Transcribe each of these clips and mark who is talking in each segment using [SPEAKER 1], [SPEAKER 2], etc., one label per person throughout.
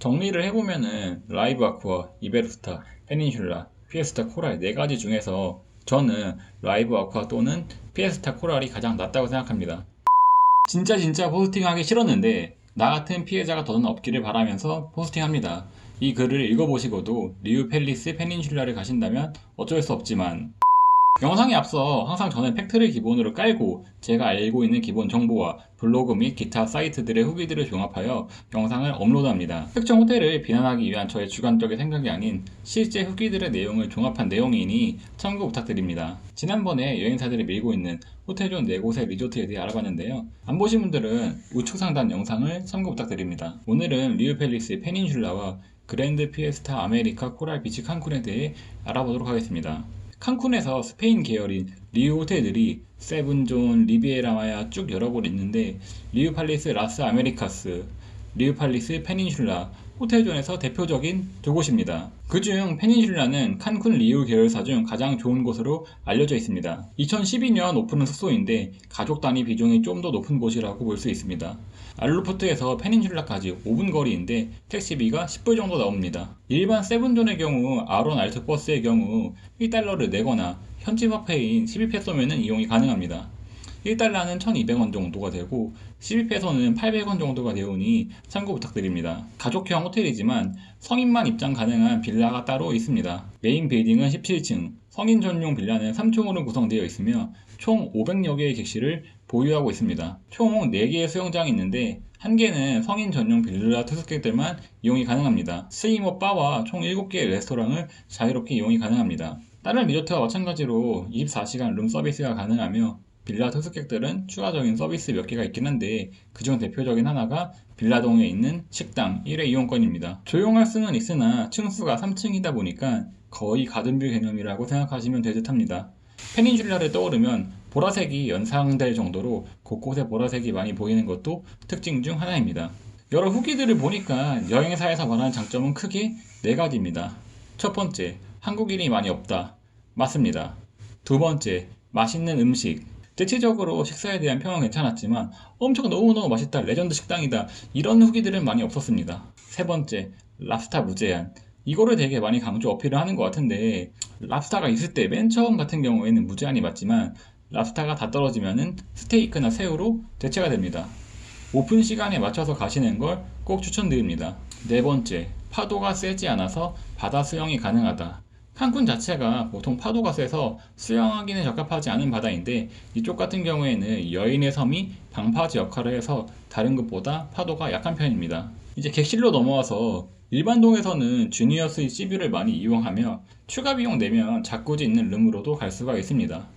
[SPEAKER 1] 정리를 해보면은 라이브 아쿠아, 이베르스타, 페닌슐라, 피에스타 코랄 네 가지 중에서 저는 라이브 아쿠아 또는 피에스타 코랄이 가장 낫다고 생각합니다. 진짜 포스팅하기 싫었는데 나 같은 피해자가 더는 없기를 바라면서 포스팅합니다. 이 글을 읽어보시고도 리우 팰리스 페닌슐라를 가신다면 어쩔 수 없지만 영상에 앞서 항상 저는 팩트를 기본으로 깔고 제가 알고 있는 기본 정보와 블로그 및 기타 사이트들의 후기들을 종합하여 영상을 업로드합니다. 특정 호텔을 비난하기 위한 저의 주관적인 생각이 아닌 실제 후기들의 내용을 종합한 내용이니 참고 부탁드립니다. 지난번에 여행사들이 밀고 있는 호텔존 4곳의 리조트에 대해 알아봤는데요. 안 보신 분들은 우측 상단 영상을 참고 부탁드립니다. 오늘은 리우 팰리스 페닌슐라와 그랜드 피에스타 아메리카 코랄 비치 칸쿤에 대해 알아보도록 하겠습니다. 칸쿤에서 스페인 계열인 리우 호텔들이 세븐존, 리비에라 마야 쭉 여러 곳 있는데 리우 팔리스 라스 아메리카스, 리우 팔리스 페닌슐라, 호텔존에서 대표적인 두 곳입니다. 그중 페닌슐라는 칸쿤 리우 계열사 중 가장 좋은 곳으로 알려져 있습니다. 2012년 오픈한 숙소인데 가족 단위 비중이 좀 더 높은 곳이라고 볼 수 있습니다. 알루포트에서 페닌슐라까지 5분 거리인데 택시비가 10불 정도 나옵니다. 일반 세븐존의 경우 아론 알트 버스의 경우 1달러를 내거나 현지 화폐인 12페소면 이용이 가능합니다. 1달러는 1200원 정도가 되고 12페소는 800원 정도가 되오니 참고 부탁드립니다. 가족형 호텔이지만 성인만 입장 가능한 빌라가 따로 있습니다. 메인 빌딩은 17층, 성인 전용 빌라는 3층으로 구성되어 있으며 총 500여 개의 객실을 보유하고 있습니다. 총 4개의 수영장이 있는데 1개는 성인 전용 빌라 투숙객들만 이용이 가능합니다. 스위머 바와 총 7개의 레스토랑을 자유롭게 이용이 가능합니다. 다른 리조트와 마찬가지로 24시간 룸 서비스가 가능하며 빌라 투숙객들은 추가적인 서비스 몇 개가 있긴 한데 그중 대표적인 하나가 빌라동에 있는 식당 1회 이용권입니다. 조용할 수는 있으나 층수가 3층이다 보니까 거의 가든뷰 개념이라고 생각하시면 될 듯합니다. 페닌슐라를 떠오르면 보라색이 연상될 정도로 곳곳에 보라색이 많이 보이는 것도 특징 중 하나입니다. 여러 후기들을 보니까 여행사에서 말하는 장점은 크게 4가지입니다. 첫 번째, 한국인이 많이 없다. 맞습니다. 두 번째, 맛있는 음식. 대체적으로 식사에 대한 평은 괜찮았지만 엄청 너무너무 맛있다, 레전드 식당이다 이런 후기들은 많이 없었습니다. 세 번째, 랍스타 무제한. 이거를 되게 많이 강조 어필을 하는 것 같은데 랍스타가 있을 때 맨 처음 같은 경우에는 무제한이 맞지만 랍스타가 다 떨어지면은 스테이크나 새우로 대체가 됩니다. 오픈 시간에 맞춰서 가시는 걸 꼭 추천드립니다. 네 번째, 파도가 세지 않아서 바다 수영이 가능하다. 칸쿤 자체가 보통 파도가 세서 수영하기는 적합하지 않은 바다인데 이쪽 같은 경우에는 여인의 섬이 방파제 역할을 해서 다른 곳보다 파도가 약한 편입니다. 이제 객실로 넘어와서 일반동에서는 주니어 스윗 시뷰를 많이 이용하며 추가 비용 내면 자쿠지 있는 룸으로도 갈 수가 있습니다.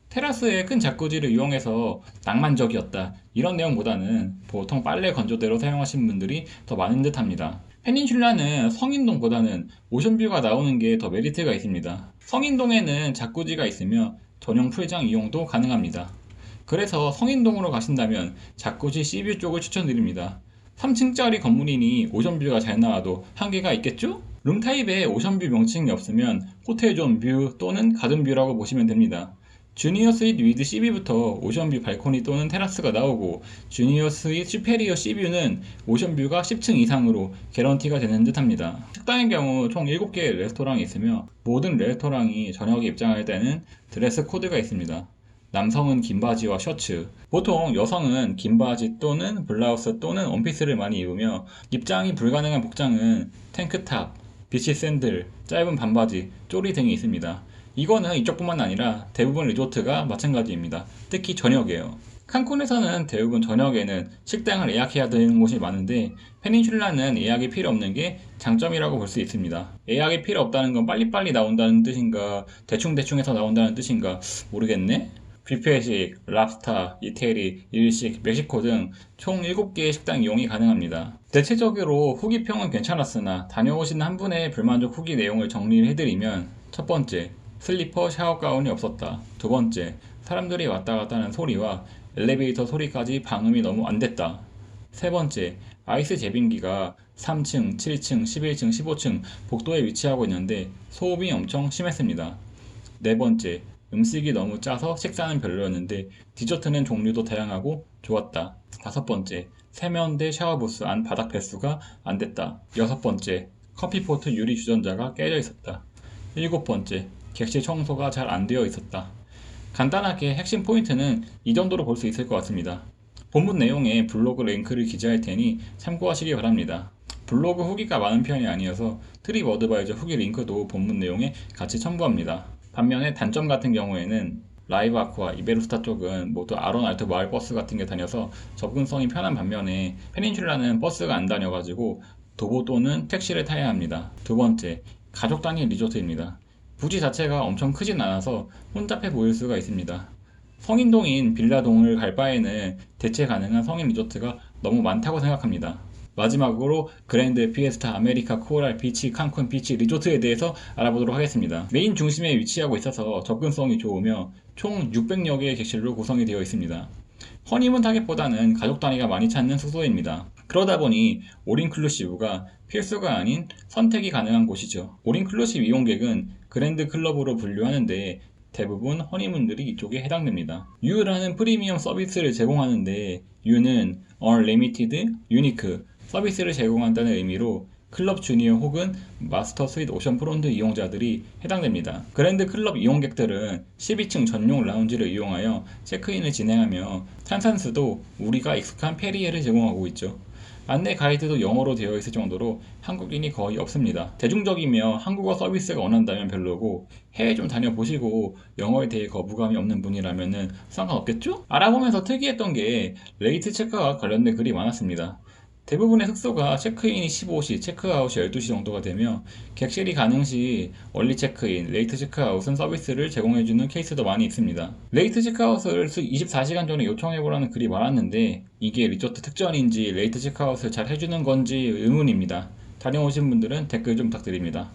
[SPEAKER 1] 테라스에 큰 자쿠지를 이용해서 낭만적이었다 이런 내용보다는 보통 빨래 건조대로 사용하시는 분들이 더 많은 듯 합니다. 페닌슐라는 성인동보다는 오션뷰가 나오는 게 더 메리트가 있습니다. 성인동에는 자쿠지가 있으며 전용 풀장 이용도 가능합니다. 그래서 성인동으로 가신다면 자쿠지 시뷰 쪽을 추천드립니다. 3층짜리 건물이니 오션뷰가 잘 나와도 한계가 있겠죠? 룸 타입에 오션뷰 명칭이 없으면 호텔존 뷰 또는 가든뷰라고 보시면 됩니다. 주니어 스윗 위드 C뷰부터 오션뷰 발코니 또는 테라스가 나오고 주니어 스윗 슈페리어 C뷰는 오션뷰가 10층 이상으로 개런티가 되는 듯 합니다. 식당의 경우 총 7개의 레스토랑이 있으며 모든 레스토랑이 저녁에 입장할 때는 드레스 코드가 있습니다. 남성은 긴 바지와 셔츠, 보통 여성은 긴 바지 또는 블라우스 또는 원피스를 많이 입으며 입장이 불가능한 복장은 탱크탑, 비치 샌들, 짧은 반바지, 쪼리 등이 있습니다. 이거는 이쪽뿐만 아니라 대부분 리조트가 마찬가지입니다. 특히 저녁에요. 칸쿤에서는 대부분 저녁에는 식당을 예약해야 되는 곳이 많은데 페닌슐라는 예약이 필요 없는 게 장점이라고 볼 수 있습니다. 예약이 필요 없다는 건 빨리빨리 나온다는 뜻인가 대충대충 해서 나온다는 뜻인가 모르겠네? 뷔페식, 랍스타, 이태리, 일식, 멕시코 등 총 7개의 식당 이용이 가능합니다. 대체적으로 후기평은 괜찮았으나 다녀오신 한 분의 불만족 후기 내용을 정리를 해드리면 첫 번째, 슬리퍼 샤워 가운이 없었다. 두 번째, 사람들이 왔다 갔다 하는 소리와 엘리베이터 소리까지 방음이 너무 안 됐다. 세 번째, 아이스 제빙기가 3층, 7층, 11층, 15층 복도에 위치하고 있는데 소음이 엄청 심했습니다. 네 번째, 음식이 너무 짜서 식사는 별로였는데 디저트는 종류도 다양하고 좋았다. 다섯 번째, 세면대 샤워부스 안 바닥 배수가 안 됐다. 6번째, 커피포트 유리 주전자가 깨져 있었다. 7번째, 객실 청소가 잘 안 되어 있었다. 간단하게 핵심 포인트는 이 정도로 볼 수 있을 것 같습니다. 본문 내용에 블로그 링크를 기재할 테니 참고하시기 바랍니다. 블로그 후기가 많은 편이 아니어서 트립 어드바이저 후기 링크도 본문 내용에 같이 첨부합니다. 반면에 단점 같은 경우에는 라이브 아쿠아, 이베루스타 쪽은 모두 아론 알트 마을 버스 같은 게 다녀서 접근성이 편한 반면에 페닌슐라는 버스가 안 다녀가지고 도보 또는 택시를 타야 합니다. 두 번째, 가족 단위 리조트입니다. 부지 자체가 엄청 크진 않아서 혼잡해 보일 수가 있습니다. 성인동인 빌라동을 갈 바에는 대체 가능한 성인 리조트가 너무 많다고 생각합니다. 마지막으로 그랜드 피에스타 아메리카 코랄 비치 칸쿤 비치 리조트에 대해서 알아보도록 하겠습니다. 메인 중심에 위치하고 있어서 접근성이 좋으며 총 600여 개의 객실로 구성이 되어 있습니다. 허니문 타겟보다는 가족 단위가 많이 찾는 숙소입니다. 그러다 보니 올인클루시브가 필수가 아닌 선택이 가능한 곳이죠. 올인클루시브 이용객은 그랜드 클럽으로 분류하는데 대부분 허니문들이 이쪽에 해당됩니다. U라는 프리미엄 서비스를 제공하는데 U는 Unlimited, Unique 서비스를 제공한다는 의미로 클럽 주니어 혹은 마스터 스윗 오션 프론트 이용자들이 해당됩니다. 그랜드 클럽 이용객들은 12층 전용 라운지를 이용하여 체크인을 진행하며 탄산수도 우리가 익숙한 페리에를 제공하고 있죠. 안내 가이드도 영어로 되어 있을 정도로 한국인이 거의 없습니다. 대중적이며 한국어 서비스가 원한다면 별로고 해외 좀 다녀보시고 영어에 대해 거부감이 없는 분이라면 상관없겠죠? 알아보면서 특이했던 게 레이트 체크아웃 관련된 글이 많았습니다. 대부분의 숙소가 체크인이 15시, 체크아웃이 12시 정도가 되며 객실이 가능 시 얼리 체크인, 레이트 체크아웃은 서비스를 제공해주는 케이스도 많이 있습니다. 레이트 체크아웃을 24시간 전에 요청해보라는 글이 많았는데 이게 리조트 특전인지 레이트 체크아웃을 잘 해주는 건지 의문입니다. 다녀오신 분들은 댓글 좀 부탁드립니다.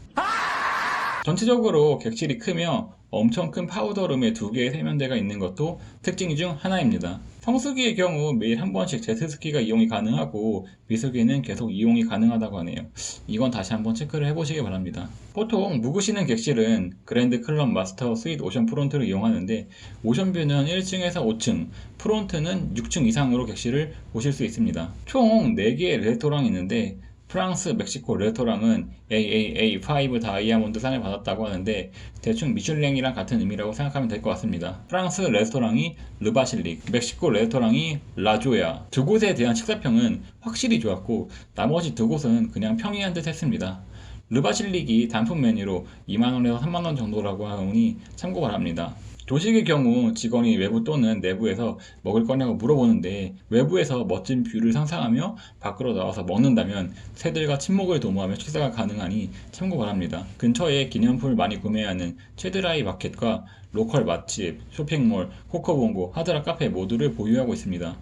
[SPEAKER 1] 전체적으로 객실이 크며 엄청 큰 파우더룸에 2개의 세면대가 있는 것도 특징 중 하나입니다. 성수기의 경우 매일 한 번씩 제트스키가 이용이 가능하고 비수기는 계속 이용이 가능하다고 하네요. 이건 다시 한번 체크를 해보시기 바랍니다. 보통 묵으시는 객실은 그랜드 클럽 마스터 스윗 오션 프론트를 이용하는데 오션뷰는 1층에서 5층, 프론트는 6층 이상으로 객실을 보실 수 있습니다. 총 4개의 레스토랑이 있는데 프랑스, 멕시코 레스토랑은 AAA5 다이아몬드 상을 받았다고 하는데 대충 미슐랭이랑 같은 의미라고 생각하면 될 것 같습니다. 프랑스 레스토랑이 르바실릭, 멕시코 레스토랑이 라조야. 두 곳에 대한 식사평은 확실히 좋았고 나머지 두 곳은 그냥 평이한 듯 했습니다. 르바실릭이 단품 메뉴로 2만원에서 3만원 정도라고 하니 참고 바랍니다. 조식의 경우 직원이 외부 또는 내부에서 먹을 거냐고 물어보는데 외부에서 멋진 뷰를 상상하며 밖으로 나와서 먹는다면 새들과 친목을 도모하며 식사가 가능하니 참고 바랍니다. 근처에 기념품을 많이 구매하는 최드라이 마켓과 로컬 맛집, 쇼핑몰, 코코봉고, 하드락 카페 모두를 보유하고 있습니다.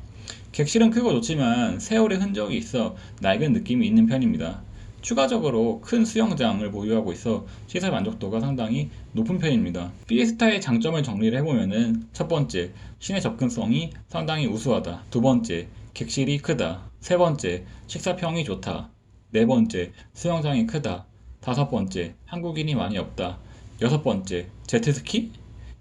[SPEAKER 1] 객실은 크고 좋지만 세월의 흔적이 있어 낡은 느낌이 있는 편입니다. 추가적으로 큰 수영장을 보유하고 있어 시설 만족도가 상당히 높은 편입니다. 피에스타의 장점을 정리를 해보면은 첫 번째, 시내 접근성이 상당히 우수하다. 두 번째, 객실이 크다. 세 번째, 식사평이 좋다. 네 번째, 수영장이 크다. 다섯 번째, 한국인이 많이 없다. 여섯 번째, 제트스키?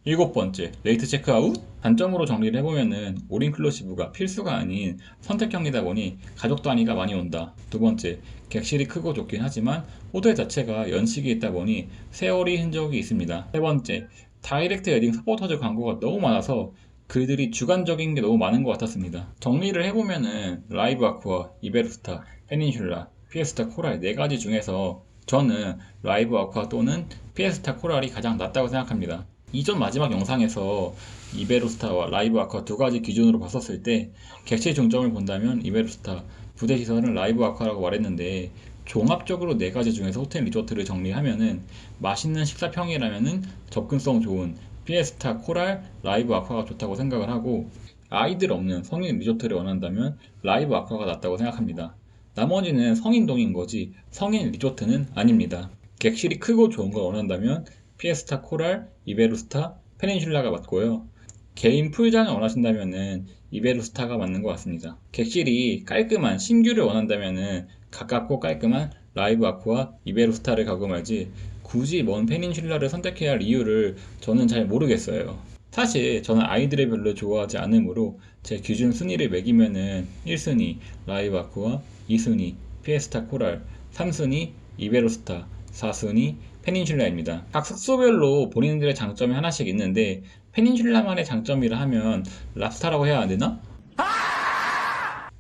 [SPEAKER 1] 일곱 번째, 레이트 체크아웃? 단점으로 정리를 해보면은 올인클루시브가 필수가 아닌 선택형이다 보니 가족 단위가 많이 온다. 두 번째, 객실이 크고 좋긴 하지만 호텔 자체가 연식이 있다 보니 세월이 흔적이 있습니다. 세 번째, 다이렉트 웨딩 서포터즈 광고가 너무 많아서 글들이 주관적인 게 너무 많은 것 같았습니다. 정리를 해보면은 라이브 아쿠아, 이베루스타, 페닌슐라, 피에스타 코랄 4가지 중에서 저는 라이브 아쿠아 또는 피에스타 코랄이 가장 낫다고 생각합니다. 이전 마지막 영상에서 이베루스타와 라이브 아쿠아 2가지 기준으로 봤었을 때 객실 중점을 본다면 이베루스타, 부대 시설은 라이브 아쿠아라고 말했는데 종합적으로 4가지 중에서 호텔 리조트를 정리하면은 맛있는 식사평이라면은 접근성 좋은 피에스타, 코랄, 라이브 아쿠아가 좋다고 생각을 하고 아이들 없는 성인 리조트를 원한다면 라이브 아쿠아가 낫다고 생각합니다. 나머지는 성인동인 거지 성인 리조트는 아닙니다. 객실이 크고 좋은 걸 원한다면 피에스타 코랄, 이베루스타, 페닌슐라가 맞고요. 개인 풀장을 원하신다면은 이베루스타가 맞는 것 같습니다. 객실이 깔끔한 신규를 원한다면은 가깝고 깔끔한 라이브 아쿠아, 이베루스타를 가고 말지 굳이 먼 페닌슐라를 선택해야 할 이유를 저는 잘 모르겠어요. 사실 저는 아이들을 별로 좋아하지 않으므로 제 기준 순위를 매기면은 1순위 라이브 아쿠아, 2순위 피에스타 코랄, 3순위 이베로스타, 4순위 페닌슐라입니다. 각 숙소별로 본인들의 장점이 하나씩 있는데 페닌슐라만의 장점이라 하면 랍스타라고 해야 되나?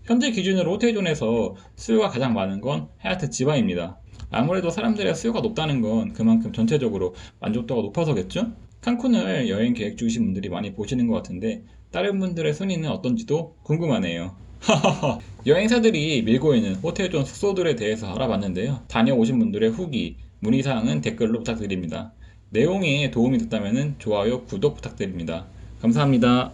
[SPEAKER 1] 현재 기준으로 호텔존에서 수요가 가장 많은 건 하얏트 지바입니다. 아무래도 사람들의 수요가 높다는 건 그만큼 전체적으로 만족도가 높아서겠죠? 칸쿤을 여행 계획 중이신 분들이 많이 보시는 것 같은데 다른 분들의 순위는 어떤지도 궁금하네요. 여행사들이 밀고 있는 호텔존 숙소들에 대해서 알아봤는데요. 다녀오신 분들의 후기, 문의사항은 댓글로 부탁드립니다. 내용에 도움이 됐다면 좋아요, 구독 부탁드립니다. 감사합니다.